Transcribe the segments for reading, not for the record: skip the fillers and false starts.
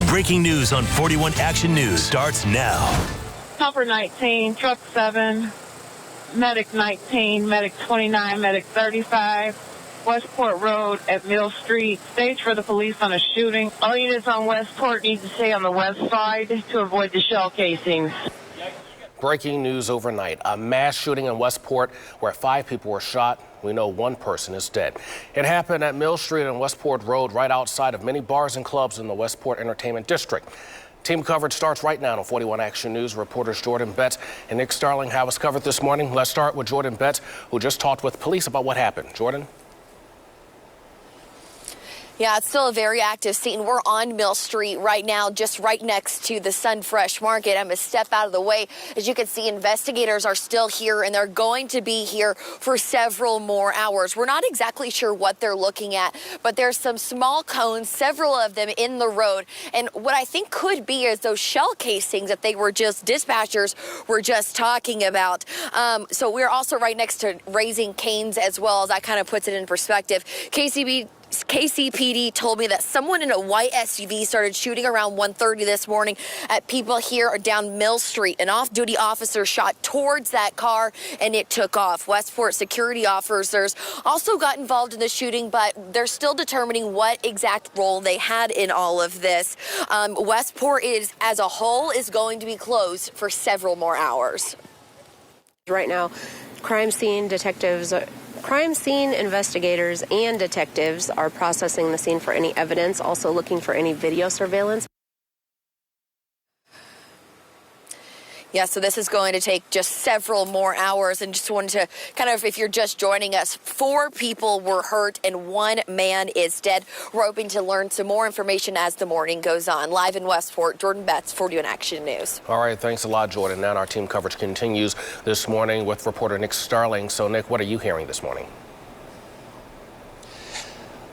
Breaking news on 41 Action News starts now. Helper 19, truck 7, medic 19, medic 29, medic 35, Westport Road at Mill Street. Stage for the police on a shooting. All units on Westport need to stay on the west side to avoid the shell casings. Breaking news overnight. A mass shooting in Westport where 5 people were shot. We know 1 person is dead. It happened at Mill Street and Westport Road, right outside of many bars and clubs in the Westport Entertainment District. Team coverage starts right now on 41 Action News. Reporters Jordan Betts and Nick Starling have us covered this morning. Let's start with Jordan Betts, who just talked with police about what happened. Jordan? Yeah, it's still a very active scene. We're on Mill Street right now, just right next to the Sunfresh Market. I'm going to step out of the way. As you can see, investigators are still here, and they're going to be here for several more hours. We're not exactly sure what they're looking at, but there's some small cones, several of them in the road. And what I think could be is those shell casings that dispatchers were just talking about. So we're also right next to Raising Cane's as well, as that kind of puts it in perspective. KCPD told me that someone in a white SUV started shooting around 1:30 this morning at people here down Mill Street. An off-duty officer shot towards that car and it took off. Westport security officers also got involved in the shooting, but they're still determining what exact role they had in all of this. Westport as a whole is going to be closed for several more hours. Right now, crime scene investigators and detectives are processing the scene for any evidence, also looking for any video surveillance. Yeah, so this is going to take just several more hours. And just wanted to kind of, if you're just joining us, 4 people were hurt and 1 man is dead. We're hoping to learn some more information as the morning goes on. Live in Westport, Jordan Betts, 41 Action News. All right, thanks a lot, Jordan. Now our team coverage continues this morning with reporter Nick Starling. So, Nick, what are you hearing this morning?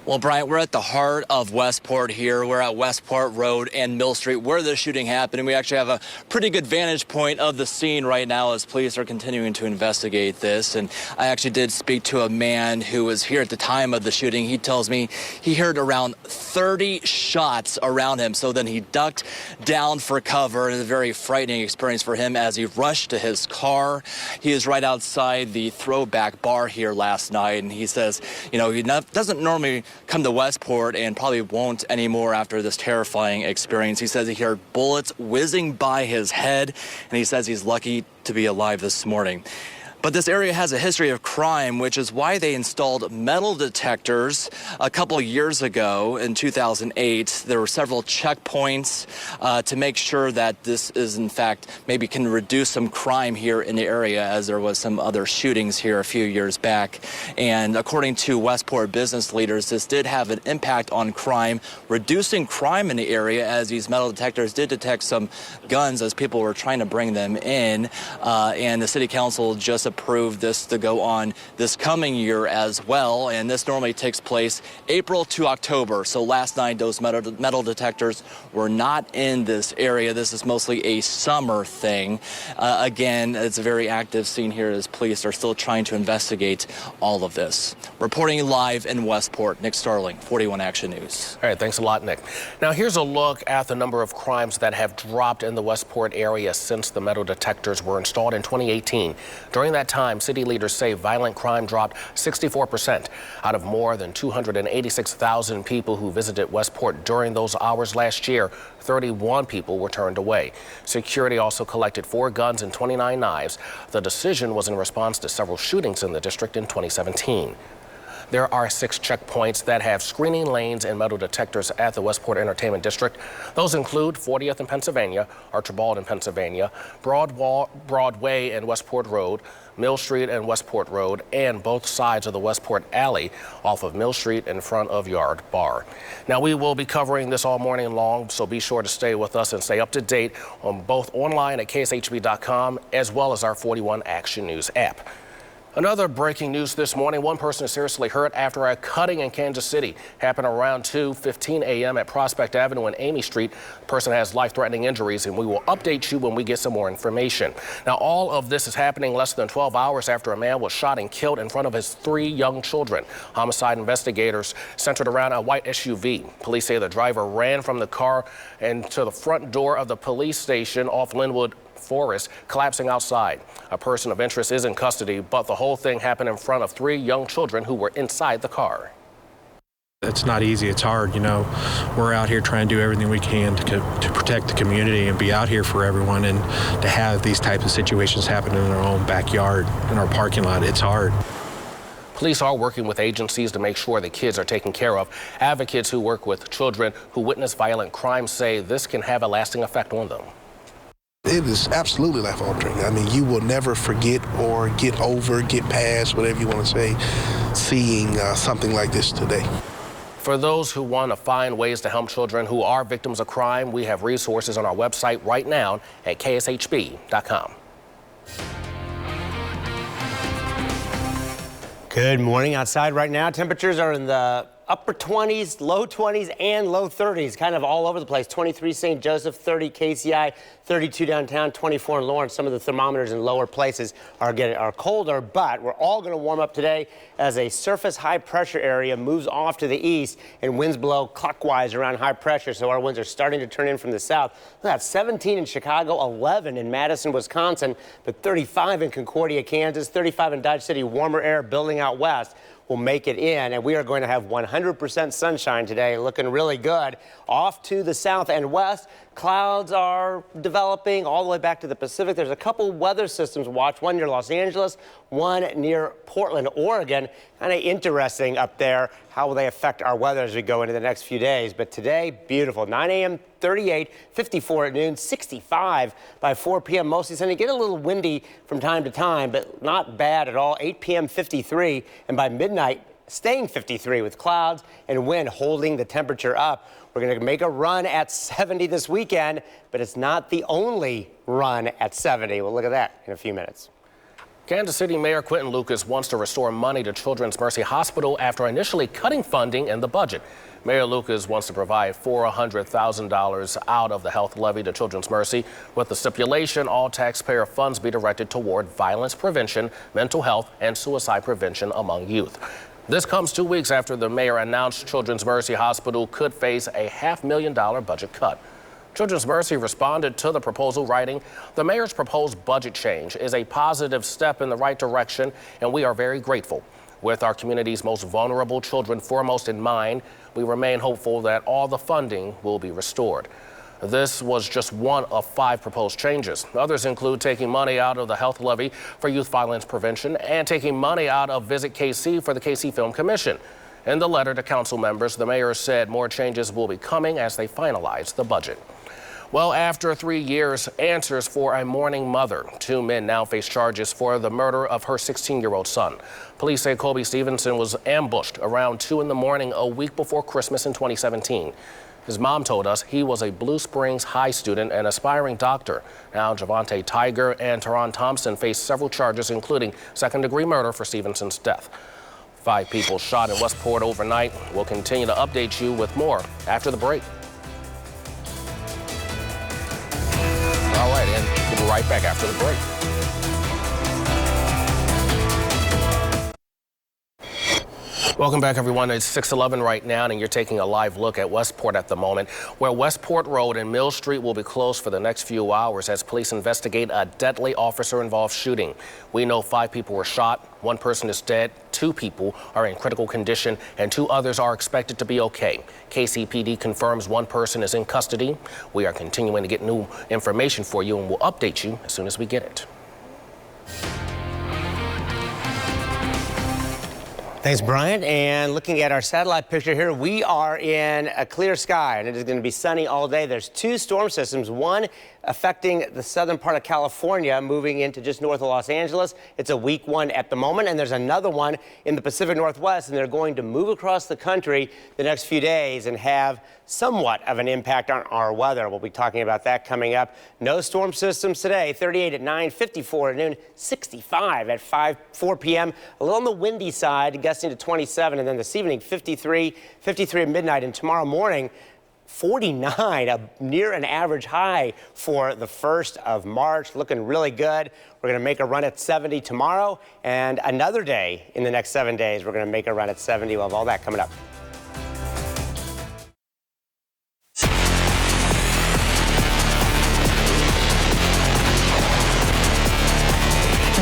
Well, Bryant, we're at the heart of Westport here. We're at Westport Road and Mill Street where the shooting happened. And we actually have a pretty good vantage point of the scene right now as police are continuing to investigate this. And I actually did speak to a man who was here at the time of the shooting. He tells me he heard around 30 shots around him. So then he ducked down for cover. It was a very frightening experience for him as he rushed to his car. He is right outside the Throwback bar here last night. And he says, you know, he doesn't normally come to Westport and probably won't anymore after this terrifying experience. He says he heard bullets whizzing by his head, and he says he's lucky to be alive this morning. But this area has a history of crime, which is why they installed metal detectors a couple years ago in 2008. There were several checkpoints to make sure that this is, in fact, maybe can reduce some crime here in the area, as there was some other shootings here a few years back. And according to Westport business leaders, this did have an impact on crime, reducing crime in the area, as these metal detectors did detect some guns as people were trying to bring them in. And the city council just approved this to go on this coming year as well, and this normally takes place April to October. So last night those metal detectors were not in this area. This is mostly a summer thing. Again, it's a very active scene here as police are still trying to investigate all of this. Reporting live in Westport, Nick Starling, 41 Action News. All right, thanks a lot, Nick. Now here's a look at the number of crimes that have dropped in the Westport area since the metal detectors were installed in 2018. During that time, city leaders say violent crime dropped 64%. Out of more than 286,000 people who visited Westport during those hours last year, 31 people were turned away. Security also collected 4 guns and 29 knives. The decision was in response to several shootings in the district in 2017. There are 6 checkpoints that have screening lanes and metal detectors at the Westport Entertainment District. Those include 40th in Pennsylvania, Archibald in Pennsylvania, Broadway and Westport Road, Mill Street and Westport Road, and both sides of the Westport Alley off of Mill Street in front of Yard Bar. Now, we will be covering this all morning long, so be sure to stay with us and stay up to date on both online at kshb.com as well as our 41 Action News app. Another breaking news this morning. One person is seriously hurt after a cutting in Kansas City. Happened around 2:15 a.m. at Prospect Avenue and Amy Street. The person has life-threatening injuries, and we will update you when we get some more information. Now, all of this is happening less than 12 hours after a man was shot and killed in front of his 3 young children. Homicide investigators centered around a white SUV. Police say the driver ran from the car and to the front door of the police station off Linwood Forest, collapsing outside. A person of interest is in custody, but the whole thing happened in front of 3 young children who were inside the car. It's not easy. It's hard. You know, we're out here trying to do everything we can to protect the community and be out here for everyone, and to have these types of situations happen in our own backyard, in our parking lot, it's hard. Police are working with agencies to make sure the kids are taken care of. Advocates who work with children who witness violent crime say this can have a lasting effect on them. It is absolutely life-altering. I mean, you will never forget or get past, whatever you want to say, seeing something like this today. For those who want to find ways to help children who are victims of crime, we have resources on our website right now at kshb.com. Good morning. Outside right now, temperatures are in the upper 20s, low 20s, and low 30s, kind of all over the place. 23 St. Joseph, 30 KCI, 32 downtown, 24 in Lawrence. Some of the thermometers in lower places are colder, but we're all going to warm up today as a surface high pressure area moves off to the east and winds blow clockwise around high pressure. So our winds are starting to turn in from the south. That's 17 in Chicago, 11 in Madison, Wisconsin, but 35 in Concordia, Kansas, 35 in Dodge City. Warmer air building out west will make it in, and we are going to have 100% sunshine today, looking really good. Off to the south and west, clouds are developing all the way back to the Pacific. There's a couple weather systems watch, one near Los Angeles, one near Portland, Oregon. Kind of interesting up there. How will they affect our weather as we go into the next few days? But today, beautiful. 9 a.m., 38, 54 at noon, 65 by 4 p.m. Mostly sunny. Get a little windy from time to time, but not bad at all. 8 p.m., 53, and by midnight, staying 53 with clouds and wind holding the temperature up. We're going to make a run at 70 this weekend, but it's not the only run at 70. We'll look at that in a few minutes. Kansas City Mayor Quentin Lucas wants to restore money to Children's Mercy Hospital after initially cutting funding in the budget. Mayor Lucas wants to provide $400,000 out of the health levy to Children's Mercy, with the stipulation all taxpayer funds be directed toward violence prevention, mental health, and suicide prevention among youth. This comes 2 weeks after the mayor announced Children's Mercy Hospital could face a $500,000 budget cut. Children's Mercy responded to the proposal, writing, "The mayor's proposed budget change is a positive step in the right direction, and we are very grateful. With our community's most vulnerable children foremost in mind, we remain hopeful that all the funding will be restored." This was just one of 5 proposed changes. Others include taking money out of the health levy for youth violence prevention and taking money out of Visit KC for the KC Film Commission. In the letter to council members, the mayor said more changes will be coming as they finalize the budget. Well, after 3 years, answers for a mourning mother. 2 men now face charges for the murder of her 16-year-old son. Police say Colby Stevenson was ambushed around 2 in the morning a week before Christmas in 2017. His mom told us he was a Blue Springs High student and aspiring doctor. Now, Javante Tiger and Teron Thompson face several charges, including second-degree murder for Stevenson's death. 5 people shot in Westport overnight. We'll continue to update you with more after the break. All right, and we'll be right back after the break. Welcome back, everyone. It's 6:11 right now, and you're taking a live look at Westport at the moment, where Westport Road and Mill Street will be closed for the next few hours as police investigate a deadly officer-involved shooting. We know 5 people were shot, 1 person is dead, 2 people are in critical condition, and 2 others are expected to be okay. KCPD confirms 1 person is in custody. We are continuing to get new information for you, and we'll update you as soon as we get it. Thanks, Bryant. And looking at our satellite picture here, we are in a clear sky, and it is going to be sunny all day. There's two storm systems, one affecting the southern part of California, moving into just north of Los Angeles. It's a weak one at the moment, and there's another one in the Pacific Northwest, and they're going to move across the country the next few days and have somewhat of an impact on our weather. We'll be talking about that coming up. No storm systems today. 38 at 9, 54 at noon, 65 at 4 p.m. A little on the windy side, gusting to 27, and then this evening 53 at midnight, and tomorrow morning 49, near an average high for the 1st of March. Looking really good. We're going to make a run at 70 tomorrow, and another day in the next 7 days we're going to make a run at 70. We'll have all that coming up.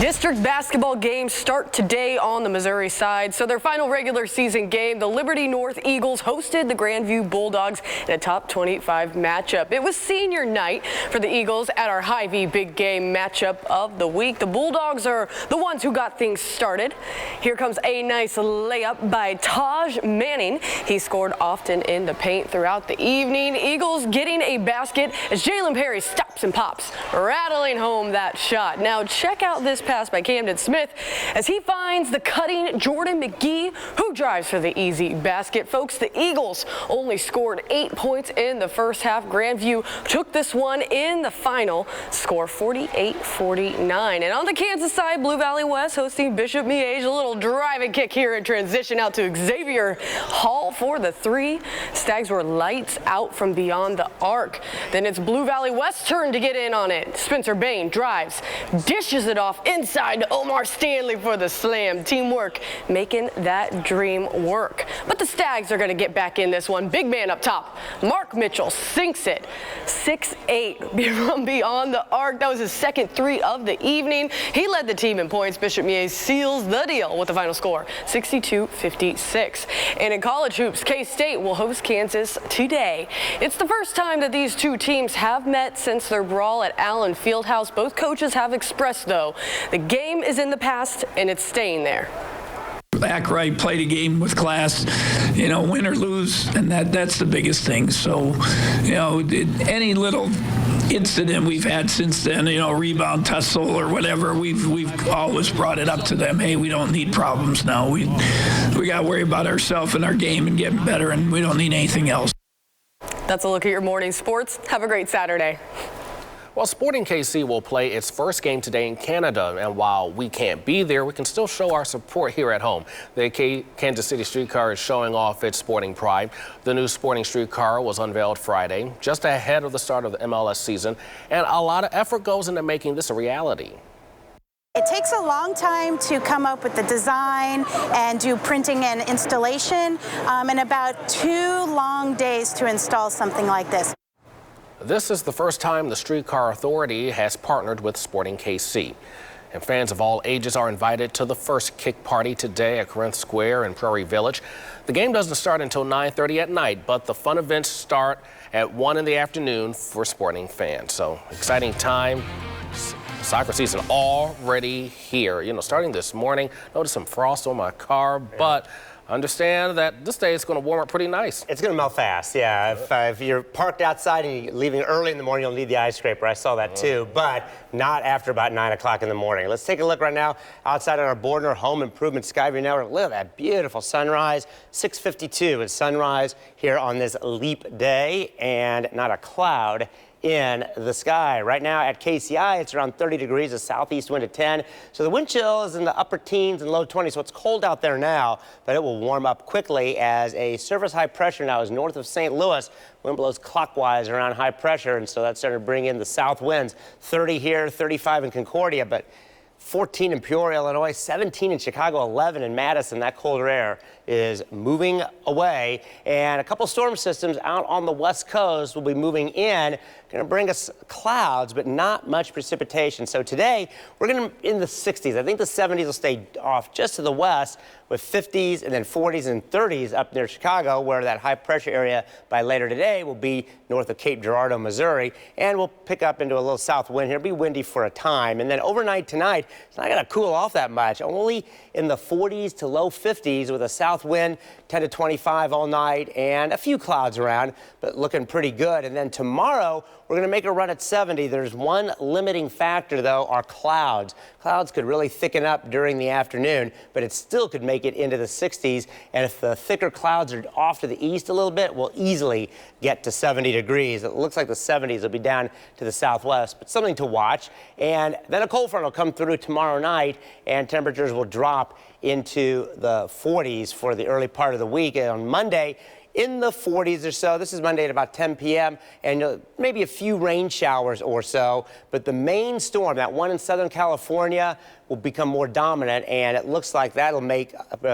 District basketball games start today on the Missouri side. So their final regular season game, the Liberty North Eagles hosted the Grandview Bulldogs in a top 25 matchup. It was senior night for the Eagles at our Hy-Vee big game matchup of the week. The Bulldogs are the ones who got things started. Here comes a nice layup by Taj Manning. He scored often in the paint throughout the evening. Eagles getting a basket as Jalen Perry stops and pops, rattling home that shot. Now check out this pass by Camden Smith as he finds the cutting Jordan McGee, who drives for the easy basket. Folks, the Eagles only scored 8 points in the first half. Grandview took this one in the final score 48-49. And on the Kansas side, Blue Valley West hosting Bishop Miege. A little drive and kick here in transition out to Xavier Hall for the three. Stags were lights out from beyond the arc. Then it's Blue Valley West's turn to get in on it. Spencer Bain drives, dishes it off inside to Omar Stanley for the slam. Teamwork making that dream work. But the Stags are going to get back in this one. Big man up top, Mark Mitchell sinks it 6-8 from beyond the arc. That was his second three of the evening. He led the team in points. Bishop Miege seals the deal with the final score 62-56. And in college hoops, K-State will host Kansas today. It's the first time that these two teams have met since their brawl at Allen Fieldhouse. Both coaches have expressed, though, the game is in the past and it's staying there. Act right, play the game with class, win or lose, and that's the biggest thing. So, any little incident we've had since then, rebound tussle or whatever, we've always brought it up to them. Hey, we don't need problems now. We got to worry about ourselves and our game and getting better, and we don't need anything else. That's a look at your morning sports. Have a great Saturday. Well, Sporting KC will play its first game today in Canada, and while we can't be there, we can still show our support here at home. The Kansas City streetcar is showing off its sporting pride. The new Sporting streetcar was unveiled Friday, just ahead of the start of the MLS season, and a lot of effort goes into making this a reality. It takes a long time to come up with the design and do printing and installation, and about 2 long days to install something like this. This is the first time the Streetcar Authority has partnered with Sporting KC. And fans of all ages are invited to the first kick party today at Corinth Square in Prairie Village. The game doesn't start until 9:30 at night, but the fun events start at 1 in the afternoon for Sporting fans. So exciting time. Soccer season already here. Starting this morning, noticed some frost on my car, but understand that this day it's going to warm up pretty nice. It's going to melt fast, yeah. If you're parked outside and you're leaving early in the morning, you'll need the ice scraper. I saw that too, but not after about 9 o'clock in the morning. Let's take a look right now outside on our Bordner Home Improvement Skyview Network. Look at that beautiful sunrise. 6:52 is sunrise here on this leap day, and not a cloud in the sky. Right now at KCI, it's around 30 degrees, a southeast wind at 10. So the wind chill is in the upper teens and low 20s, so it's cold out there now, but it will warm up quickly as a surface high pressure now is north of St. Louis. Wind blows clockwise around high pressure, and so that's starting to bring in the south winds. 30 here, 35 in Concordia, but 14 in Peoria, Illinois, 17 in Chicago, 11 in Madison. That colder air is moving away, and a couple storm systems out on the west coast will be moving in, going to bring us clouds, but not much precipitation. So today, we're going to in the 60s. I think the 70s will stay off just to the west, with 50s and then 40s and 30s up near Chicago, where that high pressure area by later today will be north of Cape Girardeau, Missouri, and we'll pick up into a little south wind here. It'll be windy for a time, and then overnight tonight, It's not going to cool off that much. Only in the 40s to low 50s with a south wind, 10 to 25 all night, and a few clouds around, but looking pretty good. And then tomorrow, we're going to make a run at 70. There's one limiting factor, though, are clouds. Clouds could really thicken up during the afternoon, but it still could make it into the 60s. And if the thicker clouds are off to the east a little bit, we'll easily get to 70 degrees. It looks like the 70s will be down to the southwest, but something to watch. And then a cold front will come through tomorrow night, and temperatures will drop into the 40s for the early part of the week. And on Monday, in the 40s or so. This is Monday at about 10 p.m. and maybe a few rain showers or so. But the main storm, that one in Southern California, will become more dominant, and it looks like that'll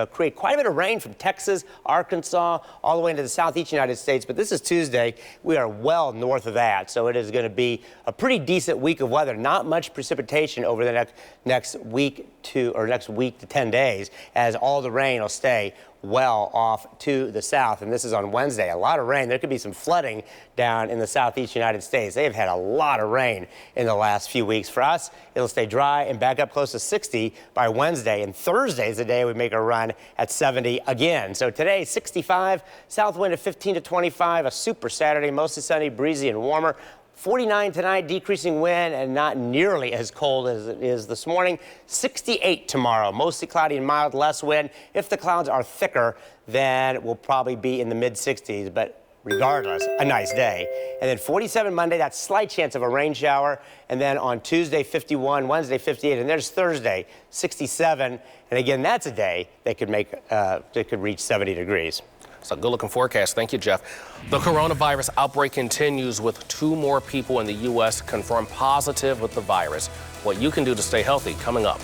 create quite a bit of rain from Texas, Arkansas, all the way into the southeast United States. But this is Tuesday. We are well north of that, so it is going to be a pretty decent week of weather. Not much precipitation over the next week to 10 days, as all the rain will stay well off to the south. And this is on Wednesday. A lot of rain. There could be some flooding down in the southeast United States. They have had a lot of rain in the last few weeks. For us, it'll stay dry and back up close to 60 by Wednesday. And Thursday is the day we make a run at 70 again. So today, 65, south wind at 15 to 25, a super Saturday, mostly sunny, breezy, and warmer. 49 tonight, decreasing wind and not nearly as cold as it is this morning. 68 tomorrow, mostly cloudy and mild, less wind. If the clouds are thicker, then we'll probably be in the mid-60s, but regardless, a nice day. And then 47 Monday, that slight chance of a rain shower. And then on Tuesday, 51, Wednesday, 58, and there's Thursday, 67. And again, that's a day that could reach 70 degrees. It's a good-looking forecast. Thank you, Jeff. The coronavirus outbreak continues with 2 more people in the U.S. confirmed positive with the virus. What you can do to stay healthy coming up.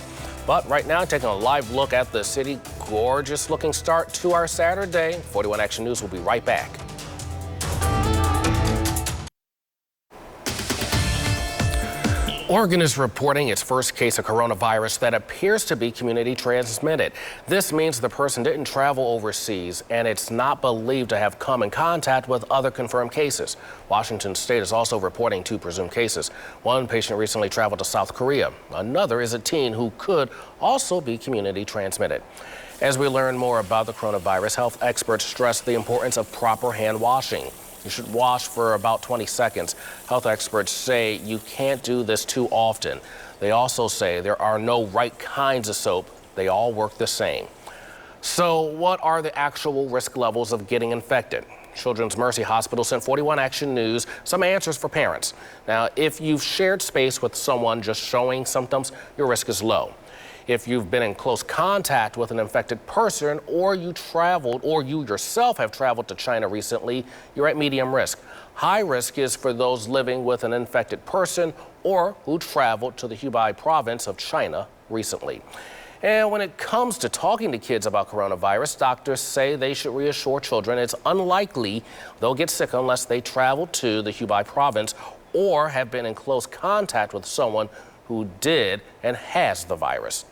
But right now, taking a live look at the city. Gorgeous-looking start to our Saturday. 41 Action News will be right back. Oregon is reporting its first case of coronavirus that appears to be community transmitted. This means the person didn't travel overseas, and it's not believed to have come in contact with other confirmed cases. Washington State is also reporting 2 presumed cases. One patient recently traveled to South Korea. Another is a teen who could also be community transmitted. As we learn more about the coronavirus, health experts stress the importance of proper hand washing. You should wash for about 20 seconds. Health experts say you can't do this too often. They also say there are no right kinds of soap. They all work the same. So what are the actual risk levels of getting infected? Children's Mercy Hospital sent 41 Action News some answers for parents. Now, if you've shared space with someone just showing symptoms, your risk is low. If you've been in close contact with an infected person, or you yourself have traveled to China recently, you're at medium risk. High risk is for those living with an infected person or who traveled to the Hubei province of China recently. And when it comes to talking to kids about coronavirus, doctors say they should reassure children it's unlikely they'll get sick unless they travel to the Hubei province or have been in close contact with someone who did and has the virus.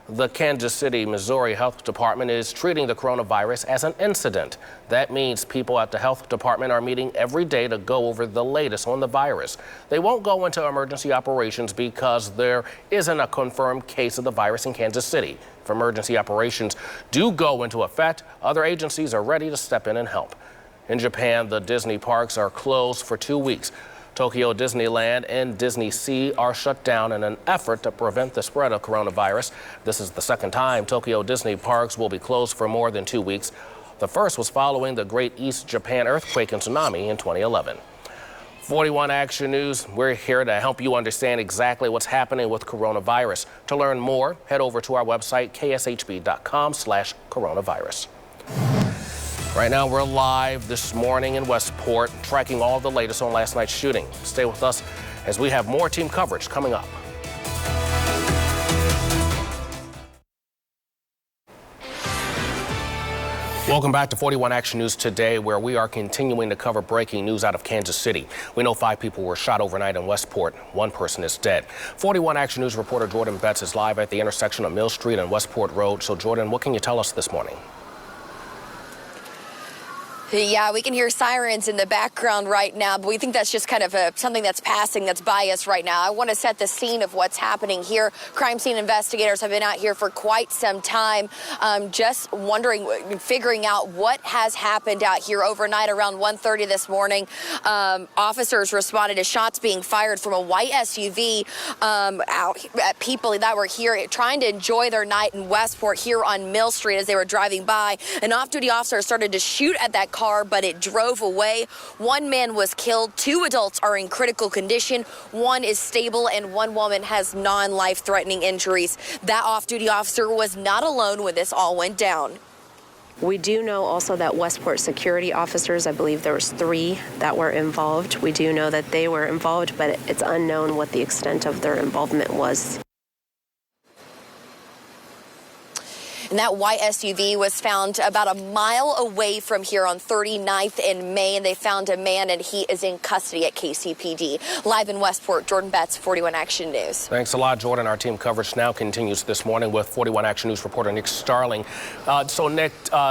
The Kansas City, Missouri Health Department is treating the coronavirus as an incident. That means people at the health department are meeting every day to go over the latest on the virus. They won't go into emergency operations because there isn't a confirmed case of the virus in Kansas City. If emergency operations do go into effect, other agencies are ready to step in and help. In Japan, the Disney parks are closed for 2 weeks. Tokyo Disneyland and Disney Sea are shut down in an effort to prevent the spread of coronavirus. This is the second time Tokyo Disney parks will be closed for more than 2 weeks. The first was following the Great East Japan earthquake and tsunami in 2011. 41 Action News, we're here to help you understand exactly what's happening with coronavirus. To learn more, head over to our website, kshb.com/coronavirus. Right now, we're live this morning in Westport, tracking all the latest on last night's shooting. Stay with us as we have more team coverage coming up. Welcome back to 41 Action News today, where we are continuing to cover breaking news out of Kansas City. We know 5 people were shot overnight in Westport. 1 person is dead. 41 Action News reporter Jordan Betts is live at the intersection of Mill Street and Westport Road. So, Jordan, what can you tell us this morning? Yeah, we can hear sirens in the background right now, but we think that's just kind of something that's passing that's by us right now. I want to set the scene of what's happening here. Crime scene investigators have been out here for quite some time, just wondering, figuring out what has happened out here overnight around 1:30 this morning. Officers responded to shots being fired from a white SUV out at people that were here trying to enjoy their night in Westport here on Mill Street as they were driving by. An off-duty officer started to shoot at that car, but it drove away. One man was killed. 2 adults are in critical condition. 1 is stable, and 1 woman has non-life-threatening injuries. That off-duty officer was not alone when this all went down. We do know also that Westport security officers, I believe there was 3 that were involved. We do know that they were involved, but it's unknown what the extent of their involvement was. And that white SUV was found about a mile away from here on 39th and May, and they found a man, and he is in custody at KCPD. Live in Westport, Jordan Betts, 41 Action News. Thanks a lot, Jordan. Our team coverage now continues this morning with 41 Action News reporter Nick Starling. So, Nick,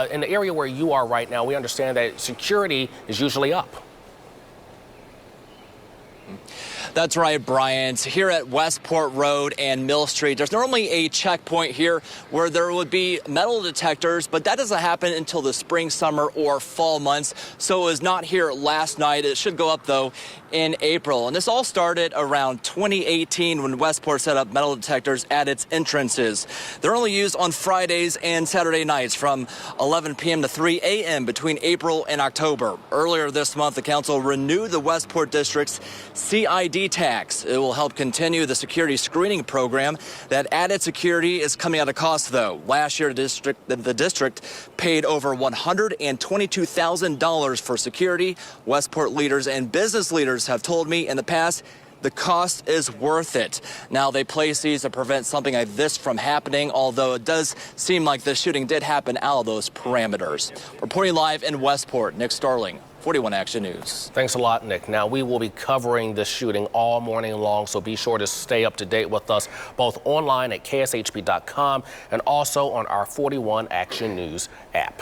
in the area where you are right now, we understand that security is usually up. That's right, Bryant. Here at Westport Road and Mill Street, there's normally a checkpoint here where there would be metal detectors, but that doesn't happen until the spring, summer, or fall months. So it was not here last night. It should go up, though, in April. And this all started around 2018 when Westport set up metal detectors at its entrances. They're only used on Fridays and Saturday nights from 11 p.m. to 3 a.m. between April and October. Earlier this month, the council renewed the Westport District's CID tax. It will help continue the security screening program. That added security is coming at a cost, though. Last year, the district paid over $122,000 for security. Westport leaders and business leaders have told me in the past the cost is worth it. Now, they place these to prevent something like this from happening, although it does seem like the shooting did happen out of those parameters. Reporting live in Westport, Nick Starling, 41 Action News. Thanks a lot, Nick. Now, we will be covering this shooting all morning long, so be sure to stay up to date with us both online at kshb.com and also on our 41 Action News app.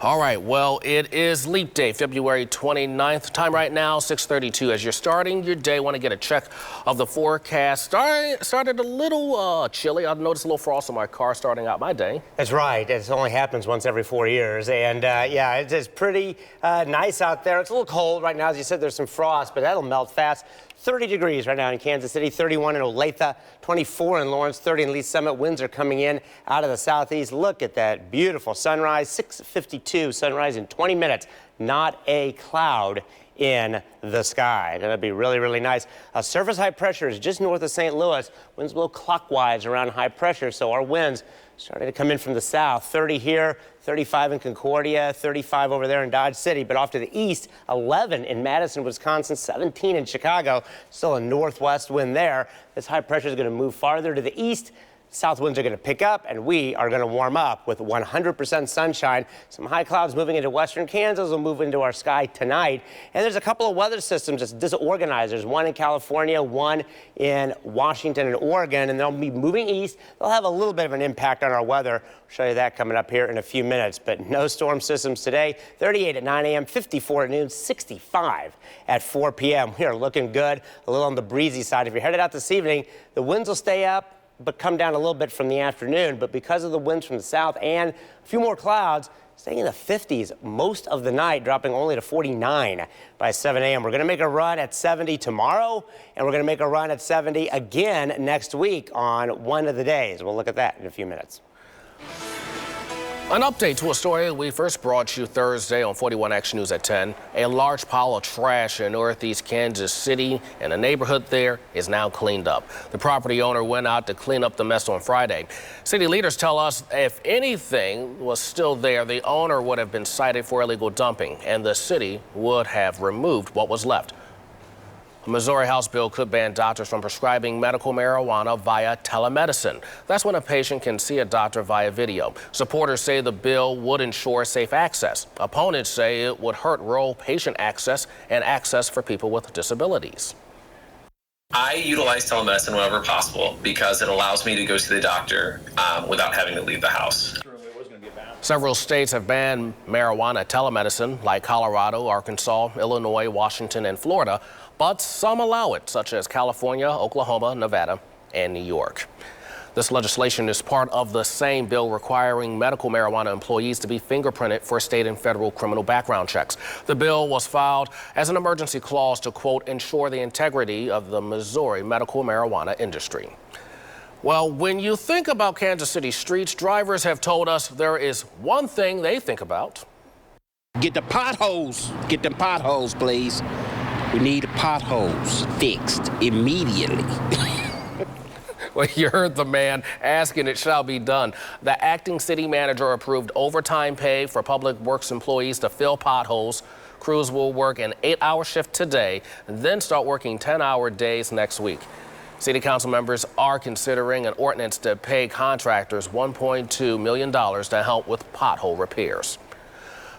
All right, well, it is Leap Day, February 29th. Time right now, 6:32. As you're starting your day, want to get a check of the forecast. Started a little chilly. I've noticed a little frost in my car starting out my day. That's right. It only happens once every 4 years. And, yeah, it's pretty nice out there. It's a little cold right now. As you said, there's some frost, but that'll melt fast. 30 degrees right now in Kansas City, 31 in Olathe, 24 in Lawrence, 30 in Lee Summit. Winds are coming in out of the southeast. Look at that beautiful sunrise, 6:52 sunrise in 20 minutes. Not a cloud in the sky. That'll be really, really nice. Surface high pressure is just north of St. Louis. Winds blow clockwise around high pressure, so our winds starting to come in from the south. 30 here, 35 in Concordia, 35 over there in Dodge City. But off to the east, 11 in Madison, Wisconsin, 17 in Chicago. Still a northwest wind there. This high pressure is going to move farther to the east. South winds are going to pick up, and we are going to warm up with 100% sunshine. Some high clouds moving into western Kansas will move into our sky tonight. And there's a couple of weather systems as disorganizers, one in California, one in Washington and Oregon, and they'll be moving east. They'll have a little bit of an impact on our weather. I'll show you that coming up here in a few minutes. But no storm systems today. 38 at 9 a.m., 54 at noon, 65 at 4 p.m. We are looking good, a little on the breezy side. If you're headed out this evening, the winds will stay up, but come down a little bit from the afternoon. But because of the winds from the south and a few more clouds, staying in the 50s most of the night, dropping only to 49 by 7 a.m. We're going to make a run at 70 tomorrow, and we're going to make a run at 70 again next week on one of the days. We'll look at that in a few minutes. An update to a story we first brought you Thursday on 41 Action News at 10. A large pile of trash in northeast Kansas City and a neighborhood there is now cleaned up. The property owner went out to clean up the mess on Friday. City leaders tell us if anything was still there, the owner would have been cited for illegal dumping, and the city would have removed what was left. A Missouri House bill could ban doctors from prescribing medical marijuana via telemedicine. That's when a patient can see a doctor via video. Supporters say the bill would ensure safe access. Opponents say it would hurt rural patient access and access for people with disabilities. I utilize telemedicine whenever possible because it allows me to go see the doctor without having to leave the house. Several states have banned marijuana telemedicine, like Colorado, Arkansas, Illinois, Washington, and Florida, but some allow it, such as California, Oklahoma, Nevada, and New York. This legislation is part of the same bill requiring medical marijuana employees to be fingerprinted for state and federal criminal background checks. The bill was filed as an emergency clause to, quote, ensure the integrity of the Missouri medical marijuana industry. Well, when you think about Kansas City streets, drivers have told us there is one thing they think about. Get the potholes. Get them potholes, please. We need the potholes fixed immediately. Well, you heard the man asking, it shall be done. The acting city manager approved overtime pay for public works employees to fill potholes. Crews will work an 8-hour shift today and then start working 10-hour days next week. City council members are considering an ordinance to pay contractors $1.2 million to help with pothole repairs.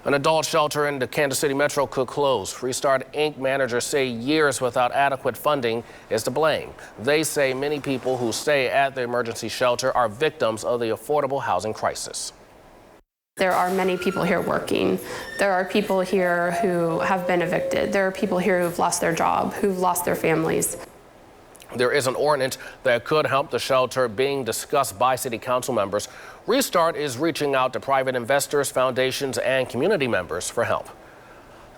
An adult shelter in the Kansas City Metro could close. Restart Inc. managers say years without adequate funding is to blame. They say many people who stay at the emergency shelter are victims of the affordable housing crisis. There are many people here working. There are people here who have been evicted. There are people here who've lost their job, who've lost their families. There is an ordinance that could help the shelter being discussed by city council members. Restart is reaching out to private investors, foundations, and community members for help.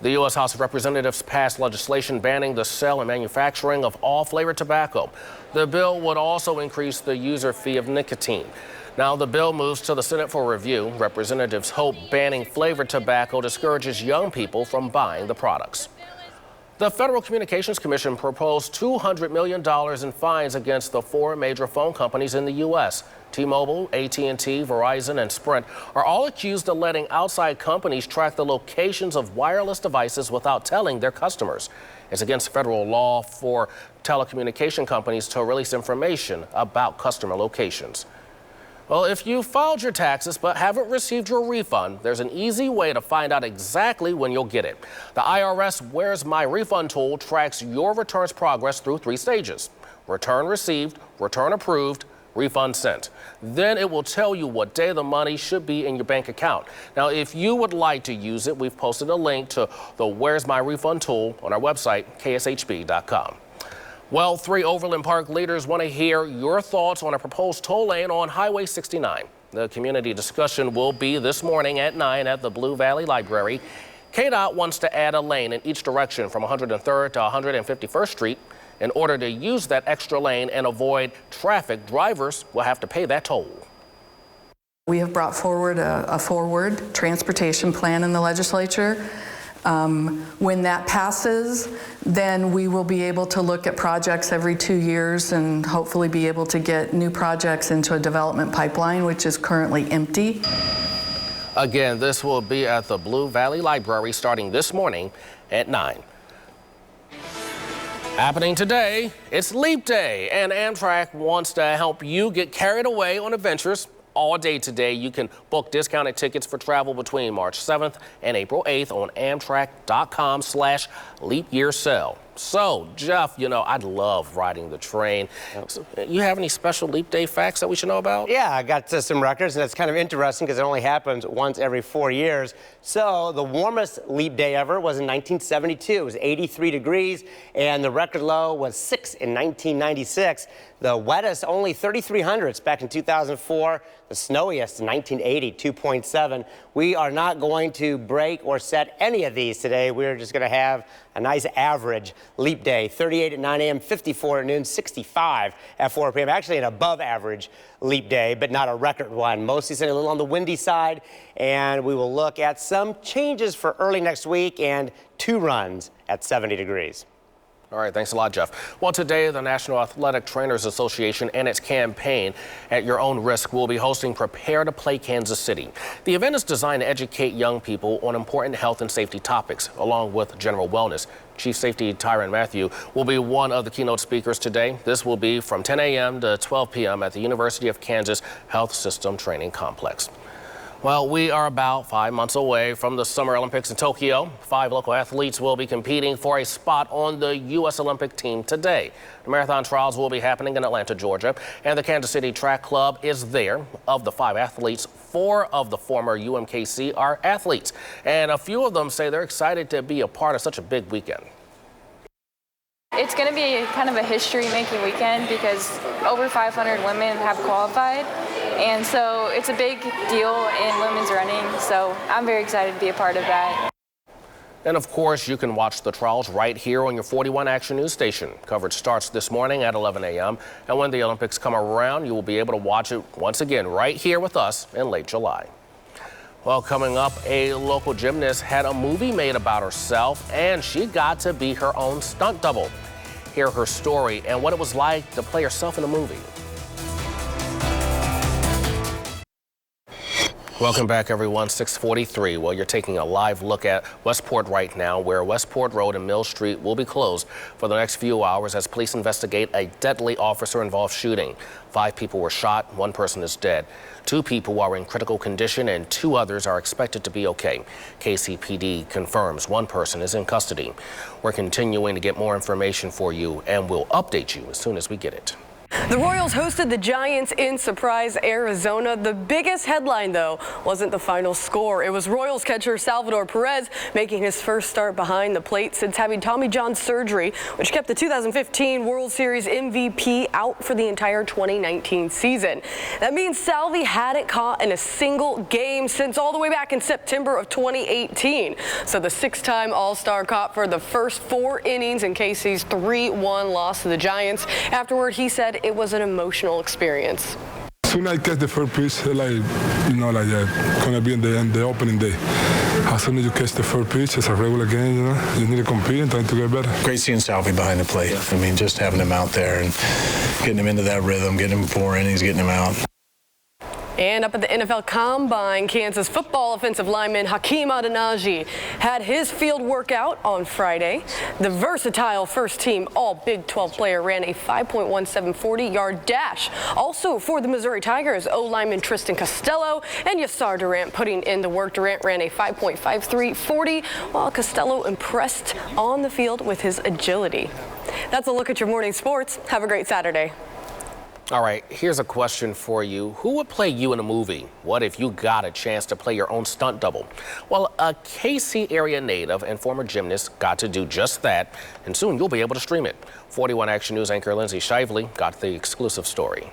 The U.S. House of Representatives passed legislation banning the sale and manufacturing of all flavored tobacco. The bill would also increase the user fee of nicotine. Now the bill moves to the Senate for review. Representatives hope banning flavored tobacco discourages young people from buying the products. The Federal Communications Commission proposed $200 million in fines against the 4 major phone companies in the U.S. T-Mobile, AT&T, Verizon, and Sprint are all accused of letting outside companies track the locations of wireless devices without telling their customers. It's against federal law for telecommunication companies to release information about customer locations. Well, if you filed your taxes but haven't received your refund, there's an easy way to find out exactly when you'll get it. The IRS Where's My Refund tool tracks your return's progress through 3 stages: return received, return approved, refund sent. Then it will tell you what day the money should be in your bank account. Now, if you would like to use it, we've posted a link to the Where's My Refund tool on our website, kshb.com. Well, 3 Overland Park leaders want to hear your thoughts on a proposed toll lane on Highway 69. The community discussion will be this morning at 9 at the Blue Valley Library. KDOT wants to add a lane in each direction from 103rd to 151st Street. In order to use that extra lane and avoid traffic, drivers will have to pay that toll. We have brought forward a forward transportation plan in the legislature. When that passes, then we will be able to look at projects every 2 years and hopefully be able to get new projects into a development pipeline, which is currently empty. Again, this will be at the Blue Valley Library starting this morning at 9. Happening today, it's Leap Day, and Amtrak wants to help you get carried away on adventures all day today. You can book discounted tickets for travel between March 7th and April 8th on Amtrak.com/leap year sale. So, Jeff, you know, I love riding the train. So, you have any special Leap Day facts that we should know about? Yeah, I got some records, and it's kind of interesting because it only happens once every 4 years. So the warmest Leap Day ever was in 1972. It was 83 degrees, and the record low was 6 in 1996. The wettest, only 3,300s back in 2004. The snowiest in 1980, 2.7. We are not going to break or set any of these today. We're just going to have a nice average Leap Day. 38 at 9 a.m., 54 at noon, 65 at 4 p.m. Actually an above average Leap Day, but not a record one. Mostly a little on the windy side, and we will look at some changes for early next week and 2 runs at 70 degrees. All right, thanks a lot, Jeff. Well, today, the National Athletic Trainers Association and its campaign, At Your Own Risk, will be hosting Prepare to Play Kansas City. The event is designed to educate young people on important health and safety topics, along with general wellness. Chief Safety Tyron Matthew will be one of the keynote speakers today. This will be from 10 a.m. to 12 p.m. at the University of Kansas Health System Training Complex. Well, we are about 5 months away from the Summer Olympics in Tokyo. 5 local athletes will be competing for a spot on the U.S. Olympic team today. The marathon trials will be happening in Atlanta, Georgia, and the Kansas City Track Club is there. Of the 5 athletes, 4 of the former UMKC are athletes, and a few of them say they're excited to be a part of such a big weekend. It's going to be kind of a history-making weekend because over 500 women have qualified, and so it's a big deal in women's running, so I'm very excited to be a part of that. And of course, you can watch the trials right here on your 41 Action News station. Coverage starts this morning at 11 a.m. And when the Olympics come around, you will be able to watch it once again right here with us in late July. Well, coming up, a local gymnast had a movie made about herself, and she got to be her own stunt double. Hear her story and what it was like to play herself in a movie. Welcome back, everyone. 6:43. Well, you're taking a live look at Westport right now, where Westport Road and Mill Street will be closed for the next few hours as police investigate a deadly officer-involved shooting. 5 people were shot, 1 person is dead. 2 people are in critical condition and 2 others are expected to be okay. KCPD confirms 1 person is in custody. We're continuing to get more information for you, and we'll update you as soon as we get it. The Royals hosted the Giants in Surprise, Arizona. The biggest headline, though, wasn't the final score. It was Royals catcher Salvador Perez making his first start behind the plate since having Tommy John surgery, which kept the 2015 World Series MVP out for the entire 2019 season. That means Salvi hadn't caught in a single game since all the way back in September of 2018. So the 6-time All-Star caught for the first 4 innings in KC's 3-1 loss to the Giants. Afterward, he said it was an emotional experience. As soon as I catch the first pitch, like gonna be in the opening day. As soon as you catch the first pitch, it's a regular game, you need to compete and try to get better. Great seeing Salvi behind the plate. I mean, just having him out there and getting him into that rhythm, getting him 4 innings, getting him out. And up at the NFL Combine, Kansas football offensive lineman Hakeem Adenaji had his field workout on Friday. The versatile first-team All-Big 12 player ran a 5.17 40-yard dash. Also for the Missouri Tigers, O-lineman Tristan Costello and Yassar Durant putting in the work. Durant ran a 5.53 40, while Costello impressed on the field with his agility. That's a look at your morning sports. Have a great Saturday. All right, here's a question for you. Who would play you in a movie? What if you got a chance to play your own stunt double? Well, a KC area native and former gymnast got to do just that, and soon you'll be able to stream it. 41 Action News anchor Lindsay Shively got the exclusive story.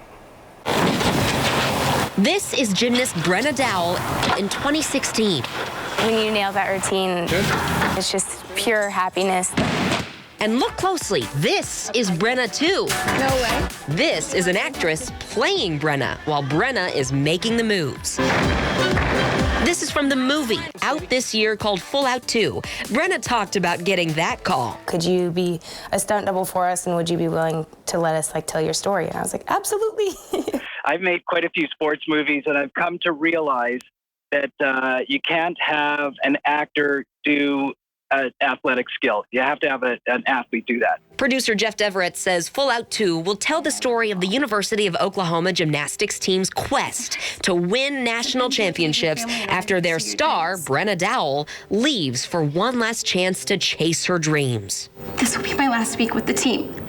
This is gymnast Brenna Dowell in 2016. When you nail that routine, it's just pure happiness. And look closely, this is Brenna too. No way. This is an actress playing Brenna, while Brenna is making the moves. This is from the movie, out this year, called Full Out 2. Brenna talked about getting that call. Could you be a stunt double for us, and would you be willing to let us tell your story? And I was like, absolutely. I've made quite a few sports movies, and I've come to realize that you can't have an actor do athletic skill. You have to have an athlete do that. Producer Jeff Deverett says Full Out 2 will tell the story of the University of Oklahoma gymnastics team's quest to win national championships after their star, Brenna Dowell, leaves for one last chance to chase her dreams. This will be my last week with the team.